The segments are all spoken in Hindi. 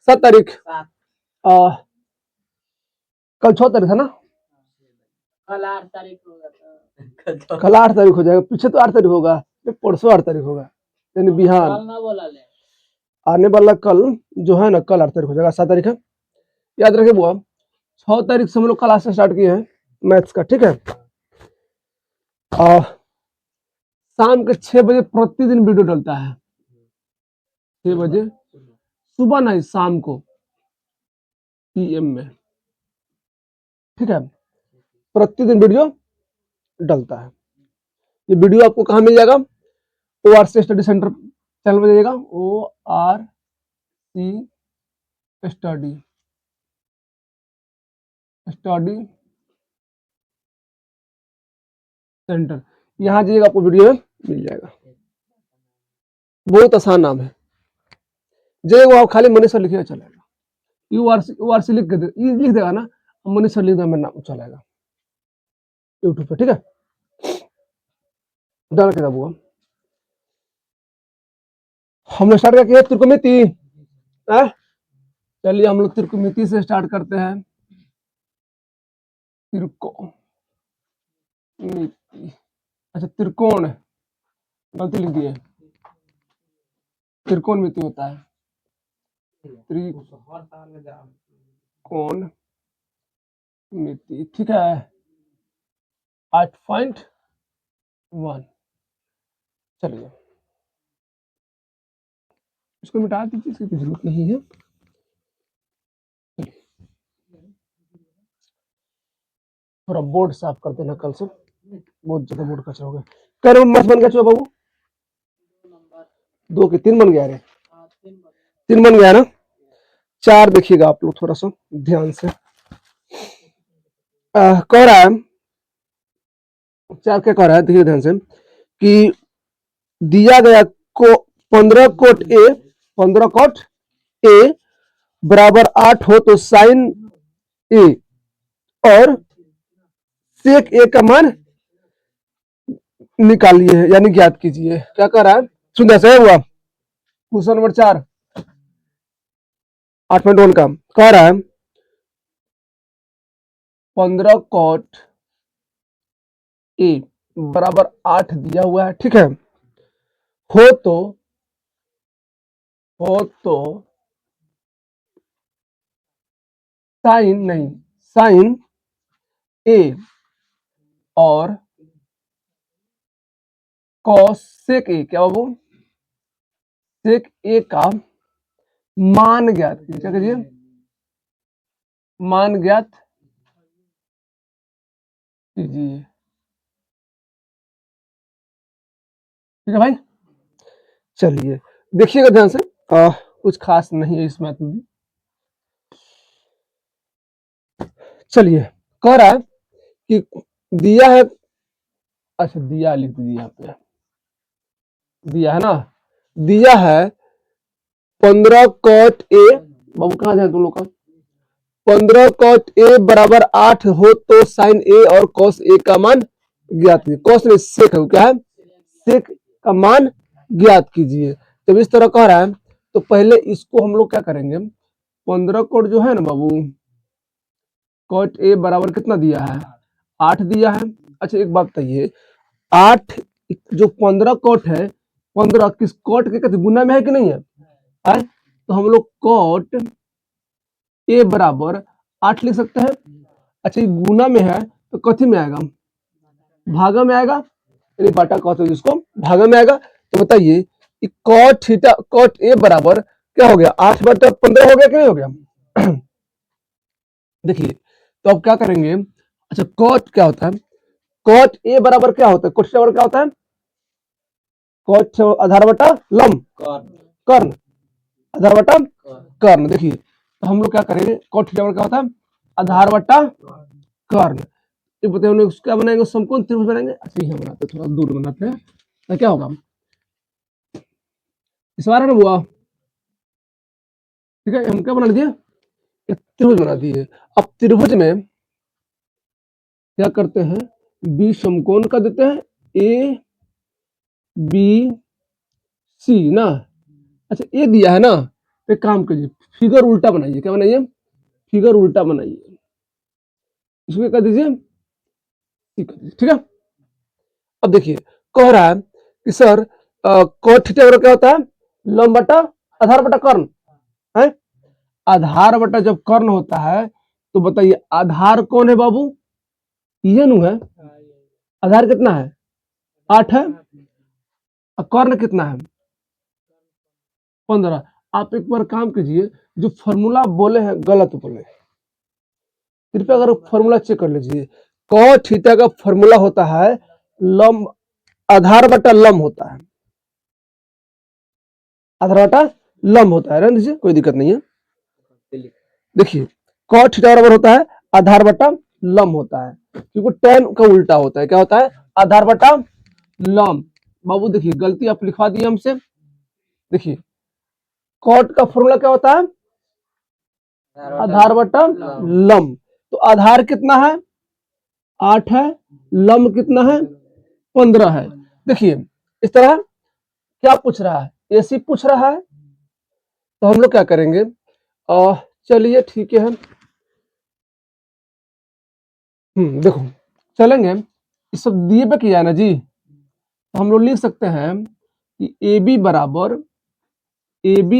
7 तारीख कल 6 तारीख है ना, कल 8 तारीख होगा। कल 8 तारीख हो जाएगा, पीछे तो 8 तारीख होगा, परसों 8 तारीख होगा, यानी बिहान कल ना बोला ले। आने वाला कल जो है ना, कल 8 तारीख हो जाएगा, 7 तारीख है। याद रखे बुआ, 6 तारीख से हम लोग क्लास स्टार्ट किए हैं मैथ्स का, ठीक है। शाम के 6 बजे प्रतिदिन वीडियो डलता है, 6 बजे सुबह नहीं, शाम को PM में, ठीक है। प्रतिदिन वीडियो डलता है। ये वीडियो आपको कहाँ मिल जाएगा? ORC स्टडी सेंटर चैनल पर जाइएगा, ORC स्टडी सेंटर, यहाँ जाइएगा, आपको वीडियो मिल जाएगा। बहुत आसान नाम है, जाइएगा आप खाली मनीष सर लिखिएगा चलेगा, ORC लिख देगा ना, मनीष सर लिख देगा, मेरा नाम चलेगा यूट्यूब पे, ठीक है। डाल के बुआ हमने स्टार्ट किया त्रिकोणमिति। चलिए हम लोग त्रिकोणमिति से स्टार्ट करते हैं। त्रिकोणमिति, अच्छा त्रिकोण गलती लिख दिए, त्रिकोणमिति होता है त्रिकोणमिति, ठीक है। 8.1 चलिए इसको मिटा दीजिए, इसकी जरूरत नहीं है। थोड़ा बोर्ड साफ कर देना, कल से बहुत ज्यादा बोर्ड कचरा हो गया। कह रहे मत बन गया बाबू, 2 के 3 बन गया, अरे 3 बन गया ना। 4 देखिएगा आप लोग थोड़ा सा ध्यान से, कह रहा है 4 क्या कह रहा है, देखिए ध्यान से कि दिया गया को 15 कोट ए बराबर 8 हो तो साइन ए और सेक ए का मान निकालिए, यानी ज्ञात कीजिए। क्या कर रहा है, सुन ऐसा हुआ क्वेश्चन नंबर 4 8.1 का कह रहा है 15 कोट ए बराबर 8 दिया हुआ है, ठीक है। हो तो साइन ए और कॉस सेक ए, क्या बाबू, सेक ए का मान ज्ञात कीजिए। क्या कीजिए, मान ज्ञात कीजिए, ठीक है भाई। चलिए देखिएगा ध्यान से, कुछ खास नहीं है इस मैथ में भी। चलिए कह रहा है कि दिया है, अच्छा दिया लिख दीजिए, यहाँ पे दिया है ना, दिया है 15 कॉट ए, बाबू कहाँ जाए तुम लोग का, 15 कॉट ए बराबर 8 हो तो साइन ए और कॉस ए का मान ज्ञात कीजिए। कॉस ने सेक है, क्या है, सेक का मान ज्ञात कीजिए। जब इस तरह कह रहा है तो पहले इसको हम लोग क्या करेंगे, 15 कोट जो है ना बाबू, कॉट ए बराबर कितना दिया है, 8 दिया है। अच्छा एक बात बताइए, 8 जो 15 कोट है, 15 किस कोट के कहते गुना में है कि नहीं है, तो हम लोग कोट ए बराबर 8 लिख सकते हैं। अच्छा ये गुना में है तो कथी में आएगा, भागा में आएगा, यानी बाटा कहते हैं जिसको, भागा में आएगा। तो बताइए कॉट थीटा कॉट ए बराबर क्या हो गया, 8/15 हो गया कि नहीं हो गया। देखिए तो अब क्या करेंगे, अच्छा कॉट क्या होता है, कॉट ए बराबर क्या होता है, कॉट बराबर क्या होता है, कॉट आधार बटा लंब कर्ण, आधार बटा कर्ण। देखिए तो हम लोग क्या करेंगे, कॉट थीटा बराबर क्या होता है, आधार बटा कर्ण। ये बताइए क्या बनाएंगे, समकोण त्रिभुज बनाएंगे। अच्छा ये बनाते थोड़ा दूर बनाते हैं, तो क्या होगा, इस बार है ना बुआ, ठीक है, हम क्या बना दिए, त्रिभुज बना दिए। अब त्रिभुज में क्या करते हैं, बी समकोण का देते हैं, ए बी सी ना। अच्छा ए दिया है ना, एक काम कीजिए, फिगर उल्टा बनाइए। क्या बनाइए? फिगर उल्टा बनाइए। इसको क्या कर दीजिए? ठीक है। अब देखिए, कह रहा है कि सर cot थीटा बराबर क्या होता है? लंब बटा आधार बटा कर्ण है। आधार बटा जब कर्ण होता है तो बताइए आधार कौन है बाबू? ये नु है। आधार कितना है? 8 है। और कर्ण कितना है? 15। आप एक बार काम कीजिए, जो फॉर्मूला बोले हैं गलत बोले, कृपया अगर फॉर्मूला चेक कर लीजिए। cot थीटा का फॉर्मूला होता है लंब आधार बटा लंब होता है। आधार बटा लंब होता है, रहने दीजिए, कोई दिक्कत नहीं है। देखिए, cot थीटा बराबर होता है आधार बटा लंब होता है, क्योंकि tan का उल्टा होता है। क्या होता है? आधार बटा लंब। बाबू देखिए, गलती आप लिखवा दिए हमसे। देखिए, cot का फॉर्मूला क्या होता है? आधार बटा लंब। तो आधार कितना है? 8 है। लंब कितना है? 15 है। देखिए, इस तरह क्या पूछ रहा है? एसी पूछ रहा है। तो हम लोग क्या करेंगे? चलिए ठीक है। देखो, चलेंगे, इस सब दिए पे किया है ना जी, तो हम लोग लिख सकते हैं कि ए बी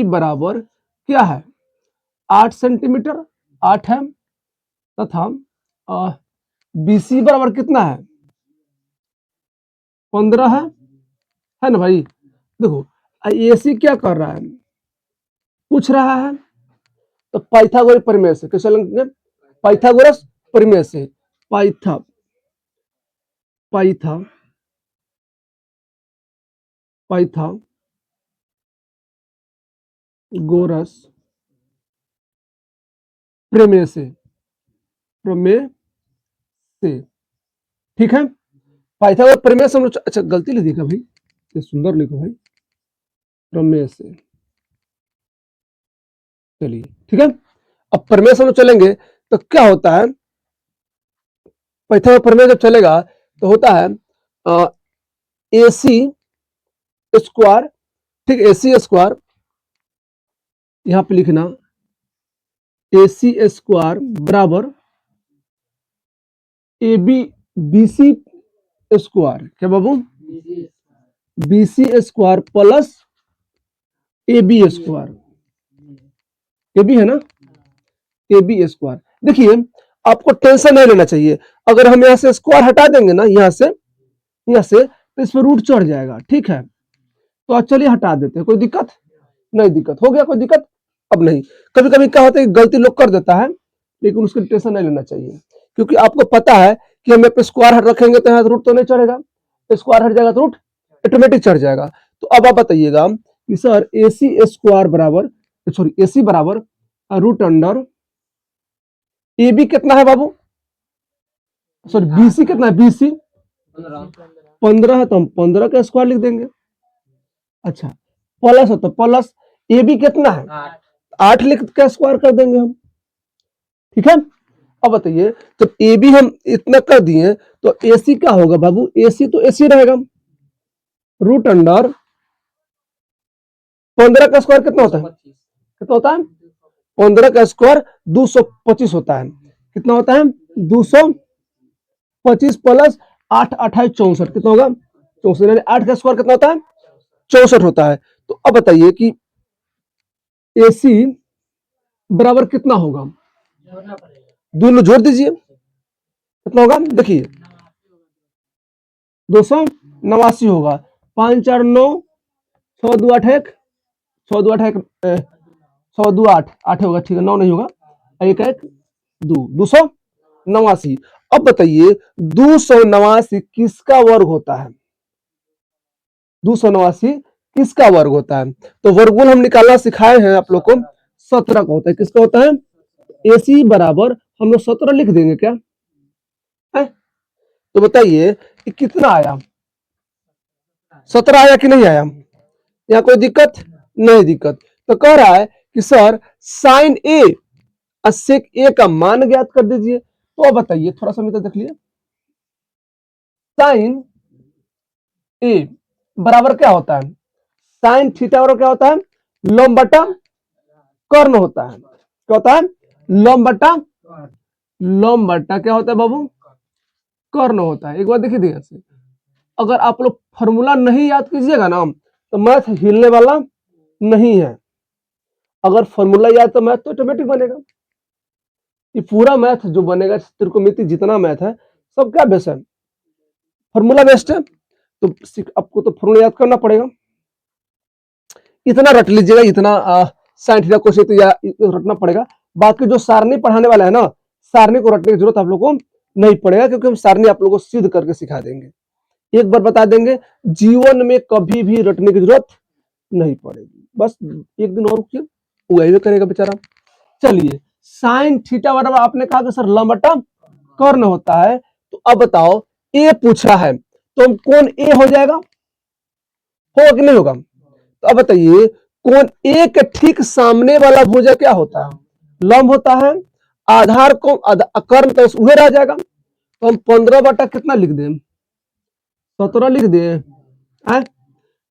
बराबर क्या है? 8 सेंटीमीटर, 8 है। तथा बी सी बराबर कितना है? 15 है ना भाई। देखो, ए सी क्या कर रहा है? पूछ रहा है। तो पाइथागोरस प्रमेय से कैसे लेंगे? पाइथागोरस प्रमेय से। पाइथा पाइथा पाइथागोरस प्रमेय से ठीक है। पाइथागोरस प्रमेय से हम लोग, अच्छा गलती लिख दिया भाई, ये सुंदर लिखो भाई, प्रमेय से। चलिए ठीक है। अब प्रमेय से हम लोग चलेंगे तो क्या होता है? पाइथागोरस प्रमेय जब चलेगा तो होता है ए सी स्क्वायर, ठीक, ए सी स्क्वायर, यहां पे लिखना ए सी स्क्वायर बराबर A B B C square. क्या बाबू? B C square plus A B square. A B है ना? A B square. देखिए, आपको टेंशन नहीं लेना चाहिए। अगर हम यहाँ से स्क्वायर हटा देंगे ना, यहाँ से तो इस पर रूट चढ़ जाएगा। ठीक है, तो आज चलिए हटा देते हैं। कोई दिक्कत नहीं? दिक्कत हो गया? कोई दिक्कत अब नहीं। कभी कभी क्या होता है कि गलती लोग कर देता है, लेकिन उसकी टेंशन नहीं लेना चाहिए, क्योंकि आपको पता है कि हम यहाँ पे स्क्वायर हट रखेंगे तो यहाँ रूट तो नहीं चढ़ेगा, स्क्वायर हट जाएगा तो रूट ऑटोमेटिक चढ़ जाएगा। तो अब आप बताइएगा कि सर ए सी स्क्वायर बराबर, सॉरी ए सी बराबर रूट अंडर ए बी कितना है बाबू? सॉरी बी सी कितना है? बी सी 15 है, तो हम 15 का स्क्वायर लिख देंगे। अच्छा, प्लस हो तो प्लस ए बी कितना है? 8 लिख के स्क्वायर कर देंगे हम। ठीक है। अब बताइए, जब ए बी हम इतना कर दिए तो ए सी क्या होगा बाबू? ए सी तो ए सी रहेगा। रूट अंडर 15 का स्क्वायर कितना होता है? कितना होता है? 15 का स्क्वायर 225 होता है। कितना होता है? 225 प्लस 8 28 64। कितना होगा? 64। यानी 8 का स्क्वायर कितना होता है? 64 होता है। तो अब बताइए कि ए सी बराबर कितना होगा? दोनों जोड़ दीजिए, कितना होगा? देखिए 289 होगा। 5 4 9, 6 2 8 1, 6 2 8 1, 6 2 8 8 होगा। ठीक है, 9 नहीं होगा, 1 1 2, 289। अब बताइए 289 किसका वर्ग होता है? 289 किसका वर्ग होता है? तो वर्गमूल हम निकालना सिखाए हैं आप लोग को, 17 का होता है। किसका होता है? ए सी बराबर हम लोग 17 लिख देंगे क्या है? तो बताइए कि कितना आया? 17 आया कि नहीं आया? यहाँ कोई दिक्कत नहीं? दिक्कत तो कह रहा है कि सर साइन ए और सेक ए का मान ज्ञात कर दीजिए। तो अब बताइए, थोड़ा सा मित्र देख लिए, साइन ए बराबर क्या होता है? साइन थीटा बराबर क्या होता है? लंब बटा कर्ण होता है। क्या होता है? लंब बट्टा क्या होता है बाबू? कर्ण होता है। एक बार देखिए ध्यान से, अगर आप लोग फॉर्मूला नहीं याद कीजिएगा ना तो मैथ हिलने वाला नहीं है। अगर फॉर्मूला याद तो मैथ तो ऑटोमेटिक बनेगा। ये पूरा मैथ जो बनेगा, त्रिकोणमिति जितना मैथ है सब क्या बेस है? फॉर्मूला बेस्ड है। तो आपको तो फॉर्मूला याद करना पड़ेगा। इतना रट लीजिएगा, इतना साइन थीटा कोस थीटा रटना पड़ेगा। बाकी जो सारणी पढ़ाने वाला है ना, सारणी को रटने की जरूरत आप लोगों को नहीं पड़ेगा, क्योंकि हम सारणी आप लोगों को सिद्ध करके सिखा देंगे। एक बार बता देंगे, जीवन में कभी भी रटने की जरूरत नहीं पड़ेगी। बस एक दिन और रुकिए, वही करेगा बेचारा। चलिए, साइन थीटा बराबर आपने कहा कि सर लंब बटा कर्ण होता है। तो अब बताओ, ए पूछा है तो कौन ए हो जाएगा? होगा कि नहीं होगा? तो अब बताइए, कौन ए के ठीक सामने वाला भुजा क्या होता है? लंब होता है। आधार को कर्ण तो उधर आ जाएगा। तो हम 15 बटा कितना लिख दें? 17 लिख दें।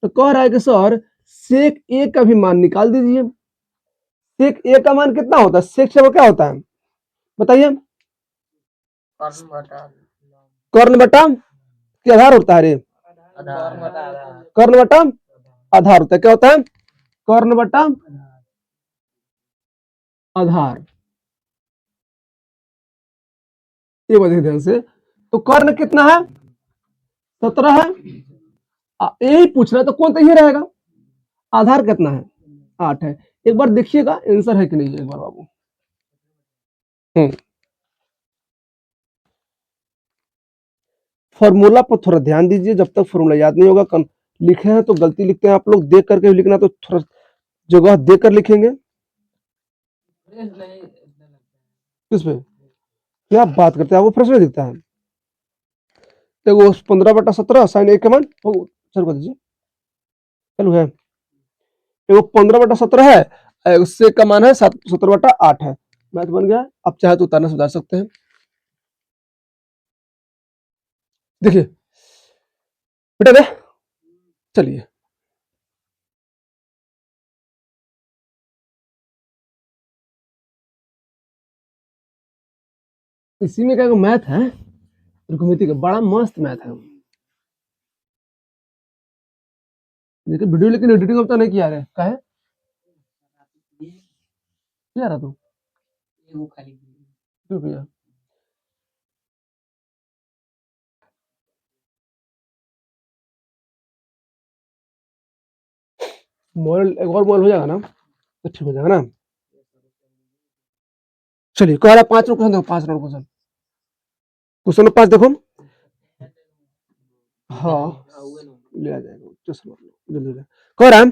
तो कह रहा है कि सर सेक ए का भी मान निकाल दीजिए। सेक ए का मान कितना होता है? सेक से वो क्या होता है बताइए? कर्ण बटा क्या आधार होता है रे? कर्ण बटा आधार होता है। क्या होता है? कर्ण बटा आधार। ये बताइए ध्यान से, तो कर्ण कितना है? 17 है। यही पूछना है तो कौन तो ये रहेगा। आधार कितना है? 8 है। एक बार देखिएगा आंसर है कि नहीं है एक बार बाबू। फॉर्मूला पर थोड़ा ध्यान दीजिए, जब तक फॉर्मूला याद नहीं होगा। लिखे हैं तो गलती लिखते हैं आप लोग, देख करके लिखना, तो थोड़ा जगह देख कर लिखेंगे। किस पे क्या बात करते हैं? वो प्रश्न दिखता है तो वो 15 बटा 17 साइन एक का मान सर बता दीजिए। चलो है, वो 15 बटा 17 है, उससे का मान है 17 बटा 8 है। मैथ बन गया। आप चाहे तो उतारना सुधार सकते हैं। देखिए बेटा दे, चलिए इसी में क्या मैथ है, त्रिकोणमिति का बड़ा मस्त मैथ है। देखिए वीडियो, लेकिन एडिटिंग अब तो नहीं किया है। क्या है क्या रहा तू? क्यों किया? मॉडल एक और मॉडल हो जाएगा ना तो ठीक हो जाएगा ना। चलिए कह रहा 5 क्वेश्चन देखो, 5 राउंड क्वेश्चन। क्वेश्चन 5 देखो। हाँ ले आ जाएगा, जल्दी कह रहा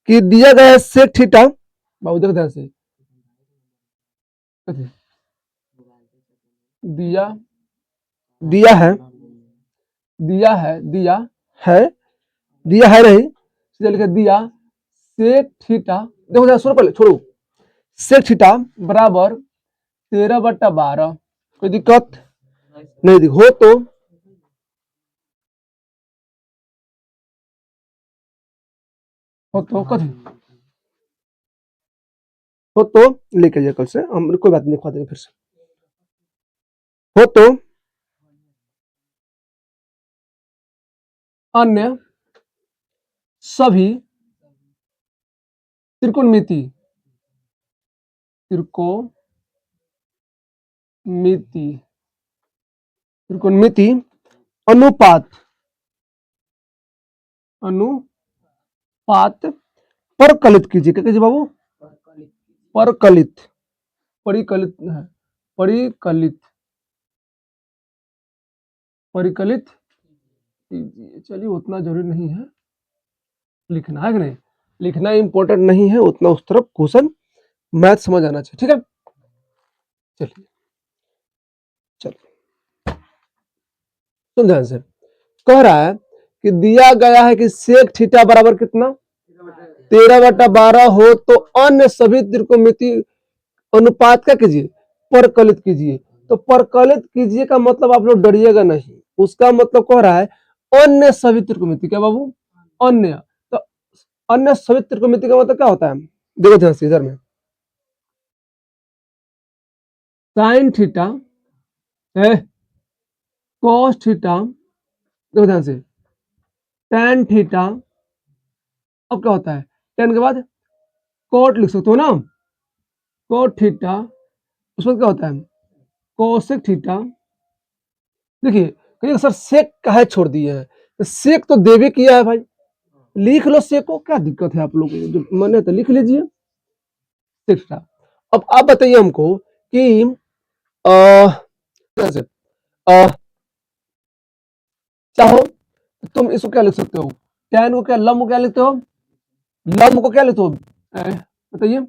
कि दिया गया है सेक थीटा, बाबू देख ध्यान से, दिया दिया है दिया है नहीं, सीधा लिखा दिया सेक थीटा। देखो जरा सुनो, पहले छोड़ो। सेक थीटा बराबर 13/12। कोई दिक्कत नहीं हो तो कथी हो तो लेके जाइए, कल से हम कोई बात नहीं, लिखवा देंगे फिर से। हो तो अन्य सभी त्रिकोणमिति त्रिकोणमिति अनुपात परकलित कीजिए। क्या कीजिए बाबू? परकलित, परिकलित है, परिकलित परिकलित कीजिए। चलिए उतना जरूरी नहीं है लिखना, है कि नहीं? लिखना इंपॉर्टेंट नहीं है उतना, उस तरफ क्वेश्चन मैथ समझ आना चाहिए। ठीक है, चलिए सुन ध्यान से। कह रहा है कि दिया गया है कि सेक थीटा बराबर कितना? 13/12 हो तो अन्य सभी त्रिकोणमिति अनुपात का कीजिए, परकलित कीजिए। तो परकलित कीजिए का मतलब आप लोग डरिएगा नहीं, उसका मतलब कह रहा है अन्य सभी त्रिकोणमिति। क्या बाबू? अन्य। तो अन्य सभी त्रिकोणमिति का मतलब क्या होता है? देखो ध्यान से इधर में, साइन थीटा है कॉस थीटा, देखो ध्यान से, tan थीटा, अब क्या होता है tan के बाद कोट लिख सकते हो ना, कोट थीटा, उसमें क्या होता है कोसेक थीटा। देखिए कहीं सर सेक काहे छोड़ दिए हैं, तो सेक तो देवे किया है भाई, लिख लो सेक को, क्या दिक्कत है आप लोगों को, जो मन है तो लिख लीजिए सेक थीटा। अब आप बताइए हमको कि कैसे चाहो तो तुम इसको क्या लिख सकते हो, tan को क्या लंब को क्या लिखते हो, लंब को क्या लिखते हो, बताइए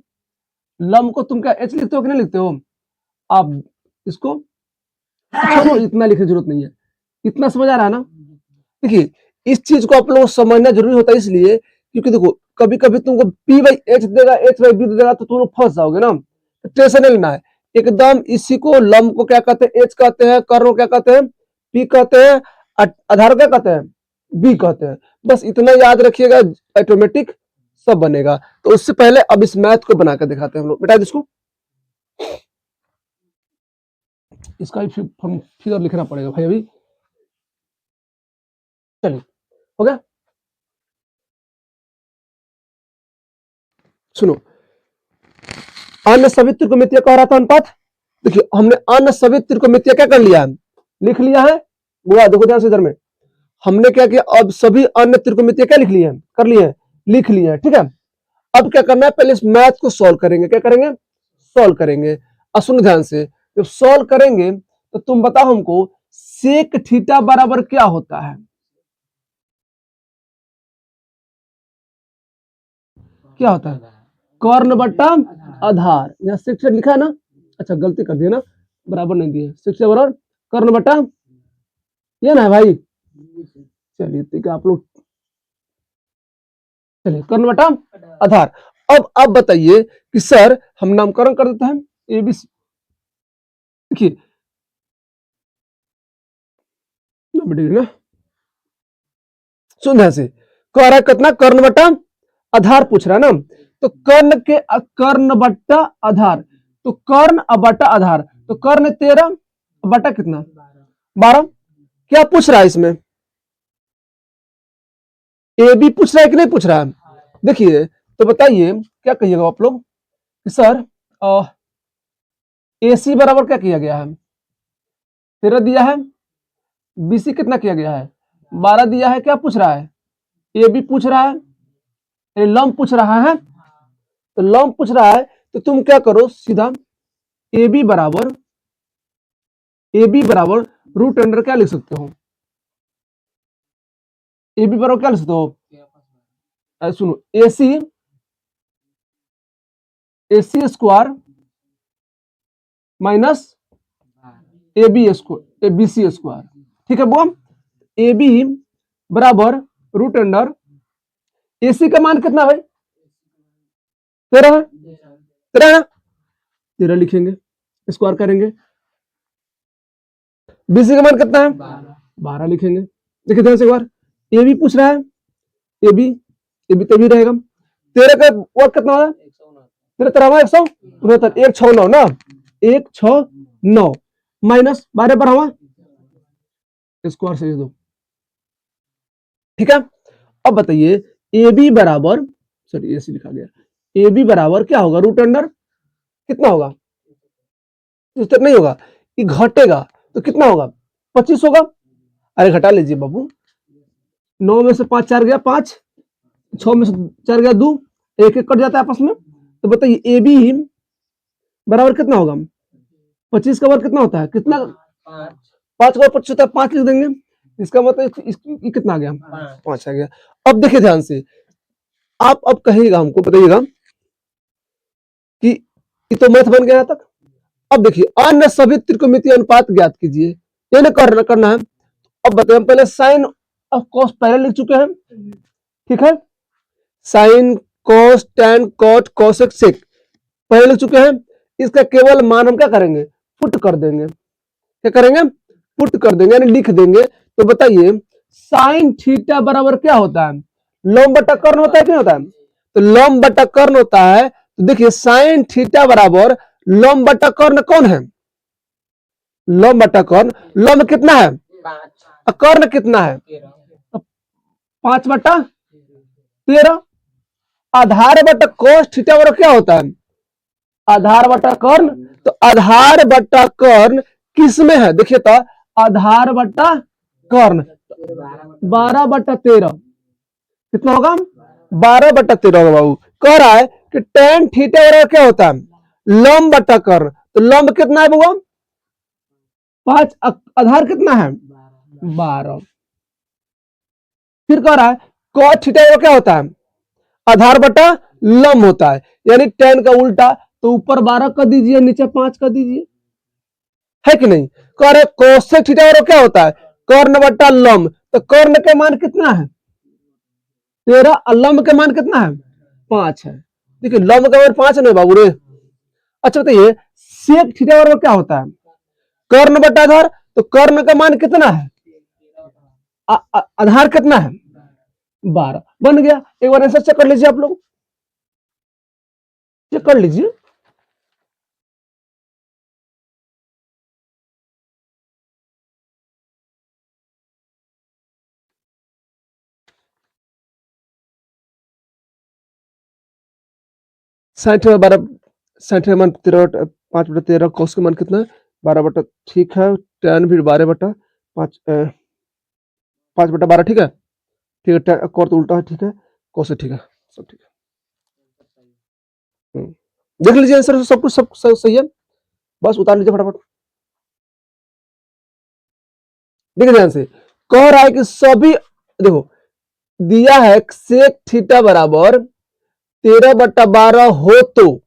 लंब को तुम क्या h लिखते हो कि नहीं लिखते हो, आप इसको छोड़ो, इतना लिखने की जरूरत नहीं है, इतना समझ आ रहा है ना। देखिए इस चीज को आप लोगों को समझना जरूरी होता है, इसलिए क्योंकि देखो कभी कभी तुमको p बाई एच देगा, h बाई बी देगा, तो तुम लोग फंस जाओगे ना, तो टेंशन नहीं लेना है एकदम। इसी को लंब को क्या कहते हैं, h कहते हैं, कर्ण को क्या कहते हैं, p कहते हैं, आधार को क्या कहते हैं, b कहते हैं। बस इतना याद रखिएगा, ऑटोमेटिक सब बनेगा। तो उससे पहले अब इस मैथ को बना कर दिखाते हैं हम लोग, बेटा इसको, इसका भी फिगर लिखना पड़ेगा भाई अभी। चलिए हो गया, सुनो, अन्य सभी त्रिकोणमितीय कह रहा था अनुपात। देखिए हमने अन्य सभी त्रिकोणमितीय क्या कर लिया है, लिख लिया है, बुआ देखो ध्यान से इधर में, हमने क्या किया, अब सभी अन्य त्रिकोणमितीय क्या लिख लिए हैं, कर लिए हैं, लिख लिए हैं, ठीक है। अब क्या करना है, पहले इस मैथ को सॉल्व करेंगे, क्या करेंगे, सॉल्व करेंगे। अब सुनो ध्यान से, जब सॉल्व करेंगे तो तुम बताओ हमको सेक थीटा बराबर क्या होता है, क्या होता है, कर्ण बट्टा आधार, यहाँ सेक थीटा लिखा है ना, अच्छा गलती कर दिया ना, बराबर नहीं दिया, सेक थीटा बराबर कर्ण बट्टा, ये ना है भाई, चलिए ठीक है आप लोग, चलिए कर्ण बट्टा आधार। अब बताइए कि सर हम नामकरण कर देते हैं एबीसी, देखिए ना, सुन ध्यान से, कह रहा है कितना, कर्ण बट्टा आधार पूछ रहा है ना, तो कर्ण के कर्ण बट्टा आधार, तो कर्ण बट्टा आधार, तो कर्ण 13 बट्टा कितना 12, क्या पूछ रहा है इसमें, ए बी पूछ रहा है कि नहीं पूछ रहा है। देखिए तो बताइए क्या कहिएगा आप लोग कि सर ए सी बराबर क्या किया गया है, 13 दिया है, बी सी कितना किया गया है 12 दिया है, क्या पूछ रहा है, ए बी पूछ रहा है, लंब पूछ रहा है, तो लंब पूछ रहा है, तो तुम क्या करो सीधा ए बी बराबर रूट अंडर क्या लिख सकते हो, ए बी बराबर क्या लिख सकते हो, सुनो A C square minus A B square, A B C square, ठीक है बुआ, ए बी बराबर रूट अंडर, ए सी का मान कितना भाई 13 है, 13 13 लिखेंगे, स्क्वायर करेंगे, बीसी का मान कितना है 12 लिखेंगे। देखिए ध्यान से एक बार, ए बी पूछ रहा है, ए बी तभी रहेगा, 13 का वर्ग कितना होगा, 13 13 169, 169 ना, 169 माइनस 12 पर हवा स्क्वायर से दो, ठीक है। अब बताइए ए बी बराबर, सॉरी ए सी लिखा गया, ए बी बराबर क्या होगा, रूट अंडर कितना होगा, इस तक नहीं होगा, ये घटेगा तो कितना होगा 25 होगा, अरे घटा लीजिए बाबू, 9 में से 5 4 गया 5, 6 में से 4 गया 2, एक एक कट जाता है आपस में, तो बताइए ए बी बराबर कितना होगा, 25 का वर्ग कितना होता है, कितना 5 का 25 होता है, 5 लिख देंगे, इसका मतलब ये कितना आ गया 5 आ गया। अब देखिए ध्यान से, आप अब कहिएगा हमको बताइएगा कि ये तो मैथ बन गया यहाँ तक। अब देखिए अन्य सभी त्रिकोणमितीय अनुपात ज्ञात कीजिए, ये ना करना है। अब बताइए, हम पहले साइन ऑफ कॉस पहले लिख चुके हैं, ठीक है, sine cos tan cot cosec sec पहले लिख चुके हैं, इसका केवल मान हम क्या करेंगे, पुट कर देंगे, क्या करेंगे, पुट कर देंगे यानी लिख देंगे। तो बताइए साइन थीटा बराबर क्या होता है, लंब बटा कर्ण होता है, क्या होता है, तो लंब बटा कर्ण होता है। तो देखिए साइन थीटा बराबर लंब बटा कर्ण कौन है, लंब बटा कर्ण, लंब कितना है 5 और कर्ण कितना है 13 5/13। आधार बटा कोस थीटा बराबर क्या होता है आधार बटा कर्ण। तो आधार बटा कर्ण किस में है देखिए तो आधार बटा कर्ण 12/13 कितना होगा 12/13 होगा बाबू। कह रहा है कि tan थीटा बराबर क्या होता है लंब बटा कर्ण। तो लंब कितना है बाबू 5 आधार कितना है 12। फिर कह रहा है cos थीटा बराबर क्या होता है आधार बटा लंब होता है, यानी tan का उल्टा। तो ऊपर 12 कर दीजिए नीचे 5 कर दीजिए, है कि नहीं। कह रहे कोसेक थीटा बराबर क्या होता है कर्ण बटा लंब। तो कर्ण के मान कितना है 13 और लंब के मान कितना है 5 है। देखिए लंब का मान 5 है ना बाबू रे। अच्छा बताइए सेक थीटा बराबर क्या होता है कर्ण बटा आधार। तो कर्ण का मान कितना है आधार कितना है 12 बन गया। एक बार आंसर चेक कर लीजिए आप लोग, चेक कर लीजिए। साठ में 12 60 मान 13 5/13 कोस का मान कितना है 12 ठीक है। tan भी 12/5 5/12 ठीक है। ठीक है कोर तो उल्टा है ठीक है कोस ठीक है सब ठीक है। देख लीजिए आंसर सब कुछ सब सही है, बस उतार लीजिए फटाफट। देखिए ध्यान से कह रहा है कि सभी देखो दिया है सेक थीटा बराबर 13/12 हो तो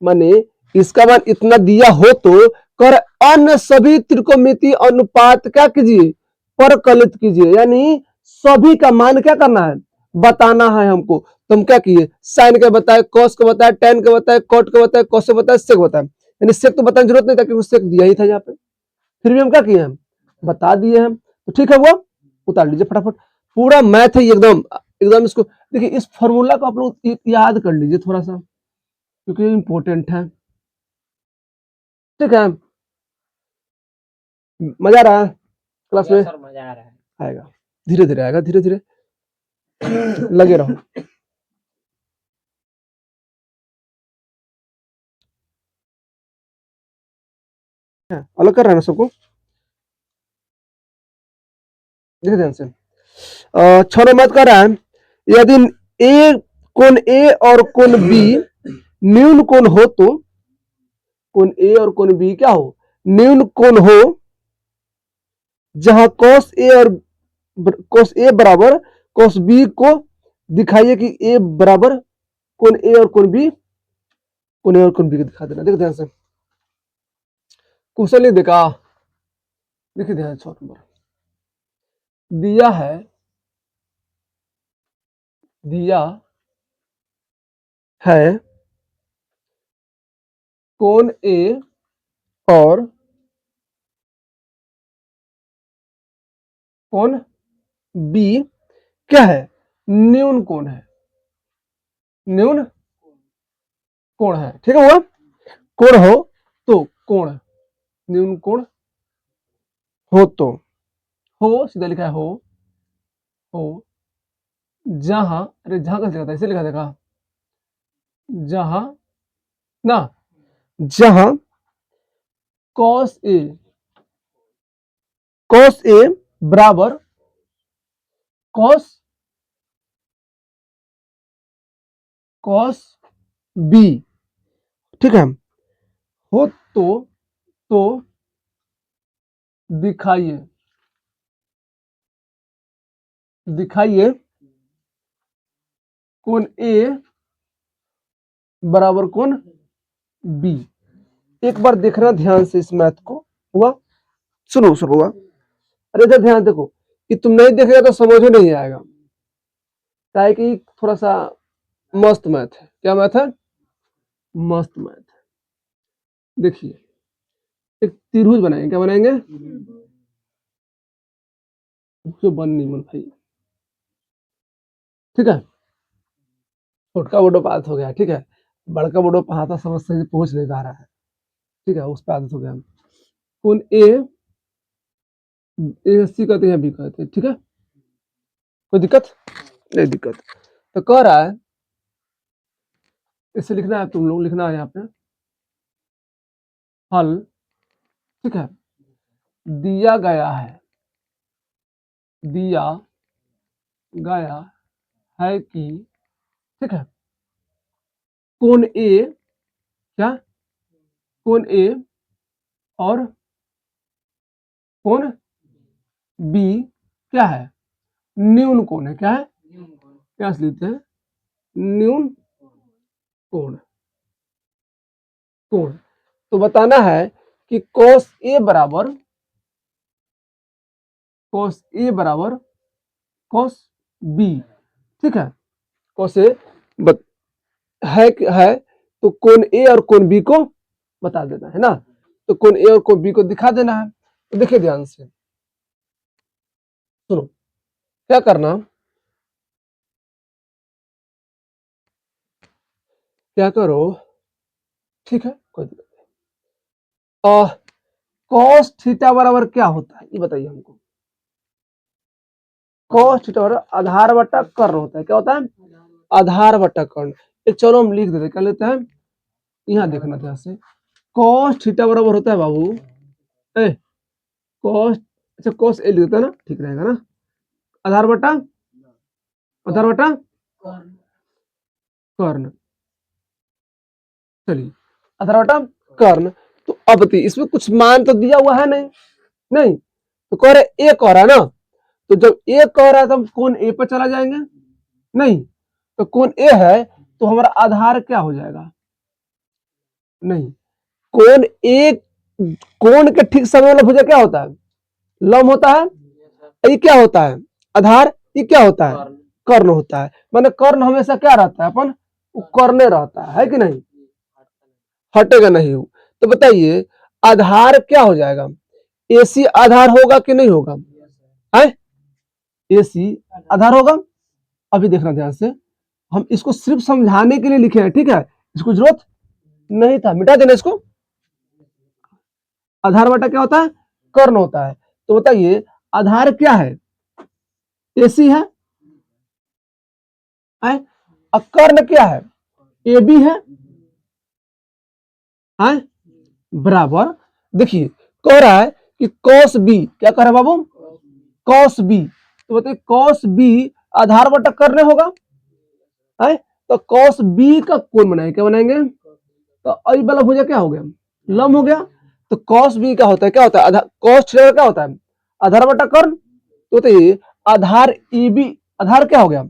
माने इसका मान इतना दिया हो तो कर अन्य सभी त्रिकोणमितीय अनुपात क्या कीजिए परकलित कीजिए, यानी सभी का मान क्या करना है बताना है हमको। तो हम क्या किए साइन का बताए कॉस का बताए टेन का बताए कॉट का बताए कॉस का बताए सेक बताए, यानी सेक तो बताने की जरूरत नहीं था क्योंकि सेक दिया ही था यहाँ पे। फिर भी हम क्या किए हैं बता दिए हैं तो ठीक है वो उतार लीजिए फटाफट। पूरा मैथ है एकदम एकदम। इसको देखिए इस फॉर्मूला को आप लोग याद कर लीजिए थोड़ा सा क्योंकि इंपॉर्टेंट है, ठीक है। मजा आ रहा है क्लास में सर मजा आ रहा है। आएगा धीरे धीरे आएगा धीरे धीरे लगे रहो। अलग कर रहा है ना सबको, देखिए ध्यान से। 6 नंबर कर रहा है यदि ए कोण ए और कोण बी न्यून कोण हो तो कोण ए और कोण बी क्या हो न्यून कोण हो जहां cos ए और cos ए बराबर cos बी को दिखाइए कि ए बराबर कोण ए और कोण बी कोण ए और कोण बी को दिखा देना। देखिए ध्यान से क्वेश्चन लिख देखा देखिए ध्यान 6 नंबर दिया है कोण ए और कोण बी क्या है न्यून कोण है न्यून कोण है, ठीक है। हुआ कोण हो तो कोण न्यून कोण हो तो हो सीधा लिखा है हो जहां अरे जहां कैसे लिखा था इसे लिखा देखा जहां ना जहां cos ए बराबर cos बी, ठीक है। हो तो दिखाइए कोण ए बराबर कोण बी। एक बार देखना ध्यान से इस मैथ को। हुआ सुनो हुआ अरे इधर ध्यान देखो कि तुम नहीं देखेगा तो समझ में नहीं आएगा क्या है कि थोड़ा सा मस्त मैथ है। क्या मैथ है मस्त मैथ। देखिए एक त्रिभुज बनाएंगे, क्या बनाएंगे जो बन नहीं मन भाई, ठीक है। छोटका बोर्डो पे आदत हो गया, ठीक है। बड़का बोर्डो पढ़ाता समझ से पहुंच नहीं पा रहा है, ठीक है। उस पर आदत हो गया। कोण ए सी कहते हैं, बी कहते हैं, ठीक है, कोई दिक्कत नहीं दिक्कत। तो कह रहा है, इसे लिखना है, तुम लोग लिखना है यहाँ पे हल, ठीक है, दिया गया है, दिया गया है कि, ठीक है, कोण ए, क्या, कोण ए और कोण बी क्या है, न्यून कोण है, क्या है, क्या से लिखते हैं, न्यून कोण, कोण। तो बताना है कि cos A बराबर cos B, ठीक है, cos A है तो कोण A और कोण B को बता देना है ना, तो कोण A और कोण B को दिखा देना है। तो देखिए ध्यान से सुनो, क्या करना, क्या करो, ठीक है, कोई दिक्कत नहीं। cos थीटा बराबर क्या होता है ये बताइए हमको। cos थीटा बराबर आधार बटा कर्ण होता है, क्या होता है, आधार बटा कर्ण। ये चलो हम लिख देते, क्या लेते हैं, यहाँ देखना ध्यान से, cos थीटा बराबर होता है बाबू cos, अच्छा cos ए लिख देते हैं ना, ठीक रहेगा ना, आधार बटा कर्ण, चलिए आधार बटा कर्ण। तो अब बताइए इसमें कुछ मान तो दिया हुआ है नहीं, नहीं तो कह रहे ए कह रहा है ना, तो जब ए कह रहा है तो हम कोण ए पर चला जाएंगे, नहीं तो कोण ए है तो हमारा आधार क्या हो जाएगा, नहीं, कोण ए, कोण के ठीक सामने वाला भुजा क्या होता है, लंब होता है, ये क्या होता है, आधार, ये क्या होता है, कर्ण होता है, माने कर्ण हमेशा क्या रहता है, अपन कर्णे रहता है कि नहीं, हटेगा नहीं हो। तो बताइए आधार क्या हो जाएगा, एसी आधार होगा कि नहीं होगा, है एसी आधार होगा। अभी देखना ध्यान से, हम इसको सिर्फ समझाने के लिए लिखे हैं, ठीक है, इसको जरूरत नहीं था, मिटा देना इसको। आधार बटा क्या होता है, कर्ण होता है। तो बताइए आधार क्या है, एसी है, और कर्ण क्या है, ए बी है, बराबर। देखिए कह रहा है कि cos b, क्या कह रहा है बाबू, cos b, तो बताइए cos b आधार बटा कर्ण होगा, है तो cos b का कोण बनाएंगे, क्या बनाएंगे, तो आई वाला भुजा क्या हो गया, लंब हो गया। तो cos b का होता है, क्या होता है, आधार, cos थीटा क्या होता है, आधार बटा कर्ण। तो बताइए आधार ए बी, आधार क्या हो गया,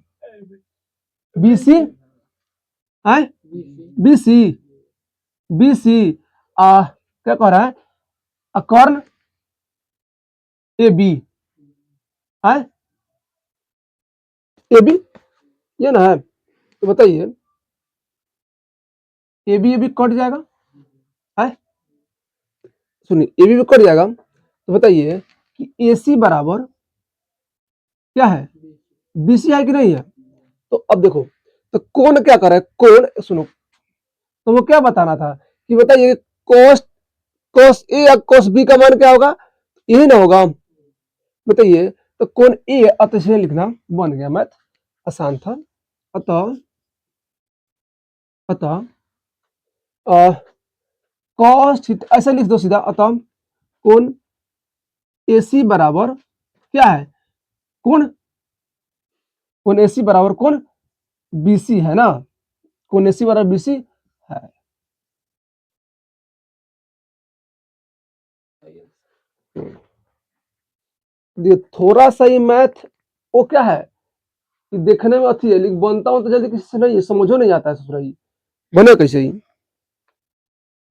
बी सी, है बी सी, बी सी, क्या कह रहा है, कर्ण ए बी, है ए बी, ये ना है। तो बताइए ए बी कट जाएगा, है सुनिए ए बी कट जाएगा। तो बताइए कि ए सी बराबर क्या है, बी सी है कि नहीं है। तो अब देखो, तो कौन क्या कर रहा है, कौन सुनो, तो वो क्या बताना था कि बताइए कोस, कोस ए या कोस बी का मान क्या होगा, यही ना होगा। बताइए तो कौन ए अतः लिखना बन गया, मैथ आसान था। अतः अतः कॉस थीटा ऐसा लिख दो सीधा, अतः कौन एसी बराबर क्या है, कौन कौन एसी बराबर कौन बीसी है ना, कौन एसी बराबर बीसी है। ये थोड़ा सा ये मैथ वो क्या है कि देखने में अच्छी है, लेकिन बनता हूं तो जल्दी किसी से नहीं समझो नहीं आता है, ससुराई बने कैसे ही।